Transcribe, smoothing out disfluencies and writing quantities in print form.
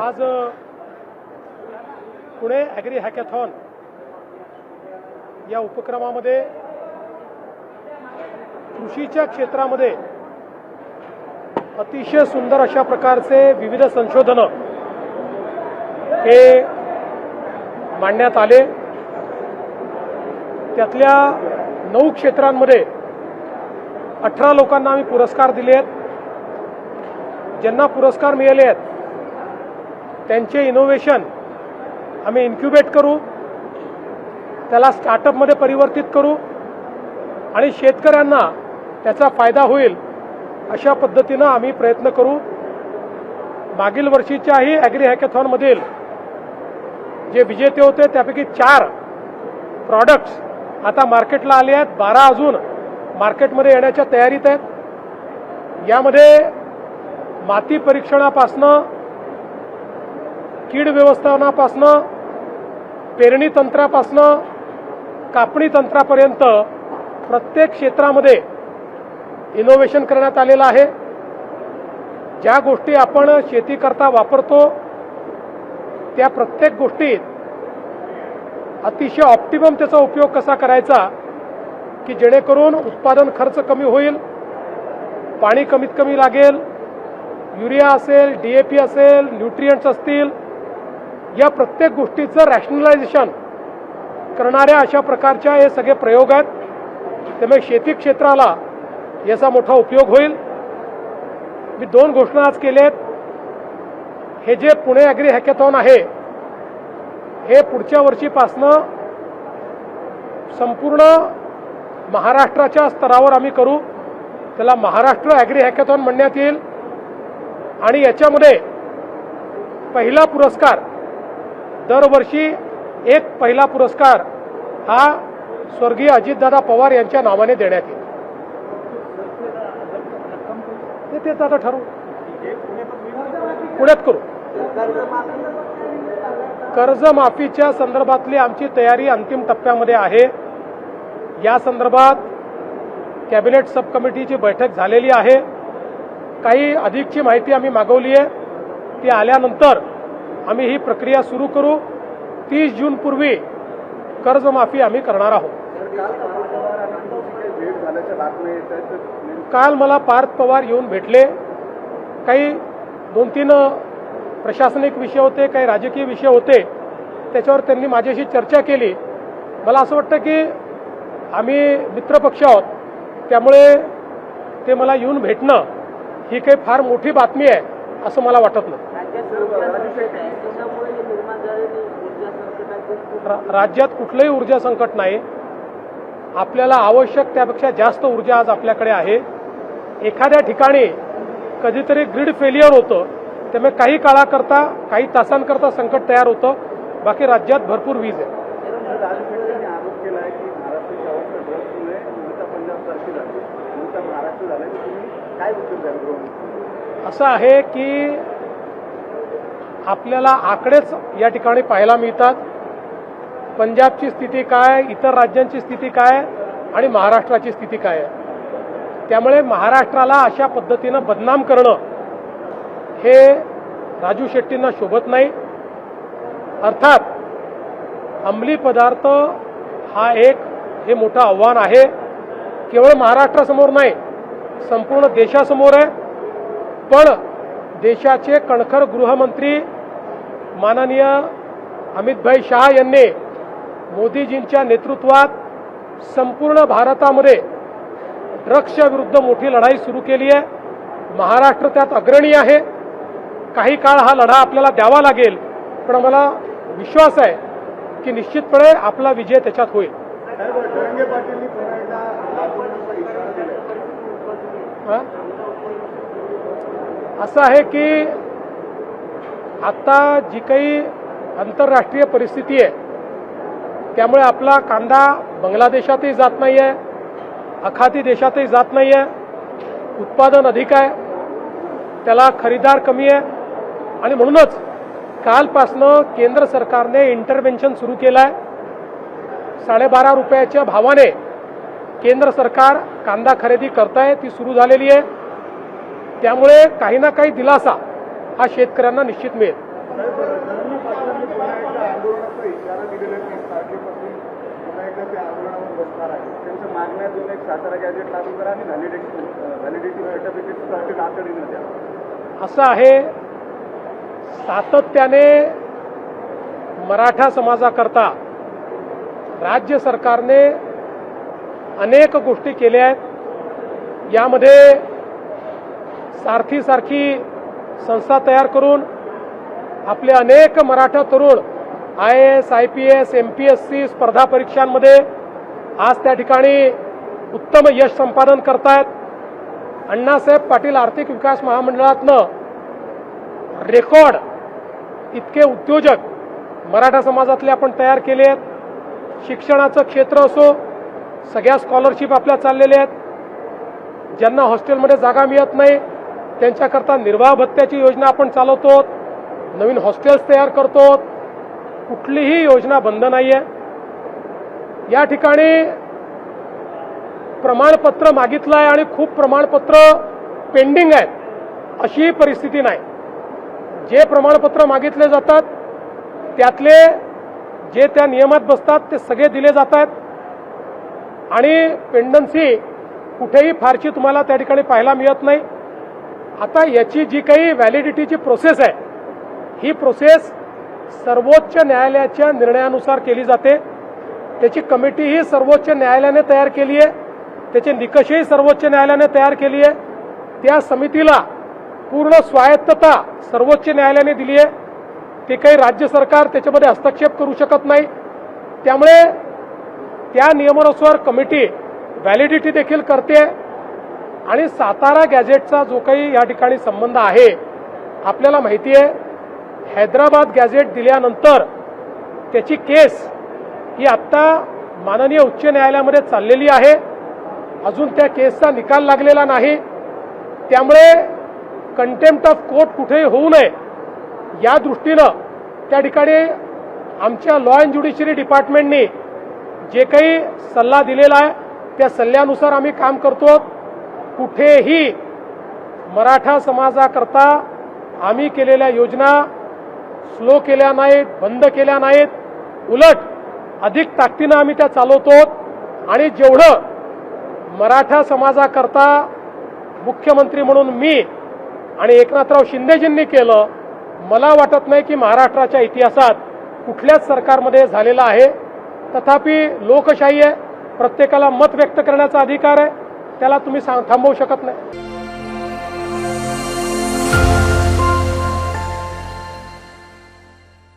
आज Pune agree hackathon या उपक्रमामध्ये कृषीच्या क्षेत्रामध्ये अतिशय सुंदर अशा प्रकारचे विविध संशोधनं हे मांडण्यात आले। त्यातल्या 9 क्षेत्रांमध्ये 18 लोकांना आम्ही पुरस्कार दिले आहेत। ज्यांना पुरस्कार मिळाले आहेत त्यांचे इनोव्हेशन आम्ही इन्क्युबेट करू, त्याला स्टार्टअपमध्ये परिवर्तित करू आणि शेतकऱ्यांना त्याचा फायदा होईल अशा पद्धतीनं आम्ही प्रयत्न करू। मागील वर्षीच्याही ॲग्री हॅकॅथॉनमधील जे विजेते होते त्यापैकी 4 प्रॉडक्ट्स आता मार्केटला आले आहेत, 12 अजून मार्केटमध्ये येण्याच्या तयारीत आहेत। यामध्ये माती परीक्षणापासनं, कीड व्यवस्थापनापासनं, पेरणी तंत्रापासनं, कापणी तंत्रापर्यंत प्रत्येक क्षेत्रामध्ये इनोव्हेशन करण्यात आलेलं आहे। ज्या गोष्टी आपण शेती करता वापरतो त्या प्रत्येक गोष्टीत अतिशय ऑप्टिमम त्याचा उपयोग कसा करायचा की जेणेकरून उत्पादन खर्च कमी होईल, पाणी कमीत कमी लागेल, युरिया असेल, DAP असेल, न्यूट्रिएंट्स असतील, या प्रत्येक गोष्टीचं रॅशनलायझेशन करणाऱ्या अशा प्रकारच्या हे सगळे प्रयोग आहेत। त्यामुळे शेती क्षेत्राला याचा मोठा उपयोग होईल। मी 2 घोषणा आज केल्या आहेत। हे जे पुणे ॲग्री हॅकॅथॉन आहे हे पुढच्या वर्षीपासनं संपूर्ण महाराष्ट्राच्या स्तरावर आम्ही करू। त्याला महाराष्ट्र ॲग्री हॅकॅथॉन म्हणण्यात येईल आणि याच्यामध्ये पहिला पुरस्कार दरवर्षी एक पहिला पुरस्कार हा स्वर्गीय अजितदादा पवार यांच्या नावाने देण्यात येईल। ते आता ठरवू, पुण्यात करू। कर्जमाफीच्या संदर्भातली आमची तयारी अंतिम टप्प्यामध्ये आहे। या संदर्भात कॅबिनेट सब कमिटीची बैठक झालेली आहे। काही अधिकची माहिती आम्ही मागवली आहे, ती आल्यानंतर आम्ही ही प्रक्रिया सुरू करू। 30 जून पूर्वी कर्जमाफी आम्ही करणार आहोत। काल मला पार्थ पवार येऊन भेटले। काही 2-3 प्रशासनिक विषय होते, काही राजकीय विषय होते, त्याच्यावर त्यांनी माझ्याशी चर्चा केली। मला असं वाटतं की आम्ही मित्रपक्ष आहोत, त्यामुळे ते मला येऊन भेटणं ही काही फार मोठी बातमी आहे असं मला वाटत नाही। राज्यात कुठलंही ऊर्जा संकट नाही। आपल्याला आवश्यक त्यापेक्षा जास्त ऊर्जा आज आपल्याकडे आहे। एखाद्या ठिकाणी कधीतरी ग्रीड फेलियर होतं, त्यामुळे काही काळाकरता, काही तासांकरता संकट तयार होतं, बाकी राज्यात भरपूर वीज आहे। असं आहे की आपल्याला आकडेच या ठिकाणी पाहायला मिळतात। पंजाबची स्थिती काय, इतर राज्यांची स्थिती काय आणि महाराष्ट्राची स्थिती काय आहे। त्यामुळे महाराष्ट्राला अशा पद्धतीनं बदनाम करणं हे राजू शेट्टींना शोभत नाही। अर्थात अंमली पदार्थ हा एक हे मोठं आव्हान आहे, केवळ महाराष्ट्रासमोर नाही संपूर्ण देशासमोर आहे। पण देशाचे कणखर गृहमंत्री माननीय अमितभाई शाह यांनी मोदीजींच्या नेतृत्वात संपूर्ण भारतामध्ये ड्रग्सच्या विरुद्ध मोठी लढाई सुरू केली आहे। महाराष्ट्र त्यात अग्रणी आहे। काही काळ हा लढा आपल्याला द्यावा लागेल, पण मला विश्वास आहे की निश्चितपणे आपला विजय त्याच्यात होईल। असं आहे की आता जी काही आंतरराष्ट्रीय परिस्थिती आहे त्यामुळे आपला कांदा बांगलादेशातही जात नाही आहे, आखाती देशातही जात नाही आहे। उत्पादन अधिक आहे, त्याला खरेदीदार कमी आहे आणि म्हणूनच कालपासनं केंद्र सरकारने इंटरव्हेन्शन सुरू केलं आहे। 12.5 रुपयाच्या भावाने केंद्र सरकार कांदा खरेदी करत आहे, ती सुरू झालेली आहे। त्यामुळे काही ना काही दिलासा हा शेतकऱ्यांना निश्चित मिळेल। धनंजय पाटलांनी पुन्हा एकदा आंदोलनाचा इशारा दिलेला आहे. 30 तारखेपासून पुन्हा एकदा ते आंदोलनावर बसणार आहे. त्यांच्या मागण्या दोन एक सातारा गॅजेट लागू करा आणि व्हॅलिडिटी सर्टिफिकेट तातडीने द्या. असं आहे, सातत्याने मराठा समाजाकरता राज्य सरकारने अनेक गोष्टी केल्या आहेत. यामध्ये सारथी संस्था तयार करून आपले अनेक मराठा तरुण IAS, IPS, MPSC स्पर्धा परीक्षांमध्ये आज त्या ठिकाणी उत्तम यश संपादन करतायत. अण्णासाहेब पाटील आर्थिक विकास महामंडळातनं रेकॉर्ड इतके उद्योजक मराठा समाजातले आपण तयार केले आहेत. शिक्षणाचं क्षेत्र असो, सगळ्या स्कॉलरशिप आपल्या चाललेल्या आहेत. ज्यांना हॉस्टेलमध्ये जागा मिळत नाही त्यांच्याकरता निर्वाह भत्त्याची योजना आपण चालवतो. नवीन हॉस्टेल्स तयार करतो. कुठलीही योजना बंद नाही आहे. या ठिकाणी प्रमाणपत्र मागितलं आहे आणि खूप प्रमाणपत्र पेंडिंग आहेत अशी परिस्थिती नाही. जे प्रमाणपत्र मागितले जातात त्यातले जे त्या नियमात बसतात ते सगळे दिले जातात आणि पेंडन्सी कुठेही फारशी तुम्हाला त्या ठिकाणी पाहायला मिळत नाही. आता याची जी काही व्हॅलिडिटीची प्रोसेस आहे ही प्रोसेस सर्वोच्च न्यायालयाच्या निर्णयानुसार केली जाते. त्याची कमिटी ही सर्वोच्च न्यायालयाने तयार केली आहे. त्याचे निकषही सर्वोच्च न्यायालयाने तयार केली आहे. त्या समितीला पूर्ण स्वायत्तता सर्वोच्च न्यायालयाने दिली आहे. ते काही राज्य सरकार त्याच्यामध्ये हस्तक्षेप करू शकत नाही. त्यामुळे त्या नियमानुसार कमिटी व्हॅलिडिटी देखील करते आणि सातारा गॅझेटचा जो काही या ठिकाणी संबंध आहे, आपल्याला माहिती आहे हैदराबाद गॅझेट दिल्यानंतर त्याची केस ही आत्ता माननीय उच्च न्यायालयामध्ये चाललेली आहे. अजून त्या केसचा निकाल लागलेला नाही. त्यामुळे कंटेम्प्ट ऑफ कोर्ट कुठेही होऊ नये या दृष्टीनं त्या ठिकाणी आमच्या लॉ अँड ज्युडिशरी डिपार्टमेंटनी जे काही सल्ला दिलेला आहे त्या सल्ल्यानुसार आम्ही काम करतो. कुठेही मराठा समाजाकरता आम्ही केलेल्या योजना स्लो केल्या नाहीत, बंद केल्या नाहीत. उलट अधिक ताकदीनं आम्ही त्या चालवतो आणि जेवढं मराठा समाजाकरता मुख्यमंत्री म्हणून मी आणि एकनाथराव शिंदेजींनी केलं, मला वाटत नाही की महाराष्ट्राच्या इतिहासात कुठल्याच सरकारमध्ये झालेलं आहे. तथापि लोकशाही आहे, प्रत्येकाला मत व्यक्त करण्याचा अधिकार आहे, त्याला तुम्ही थांबवू शकत नाही.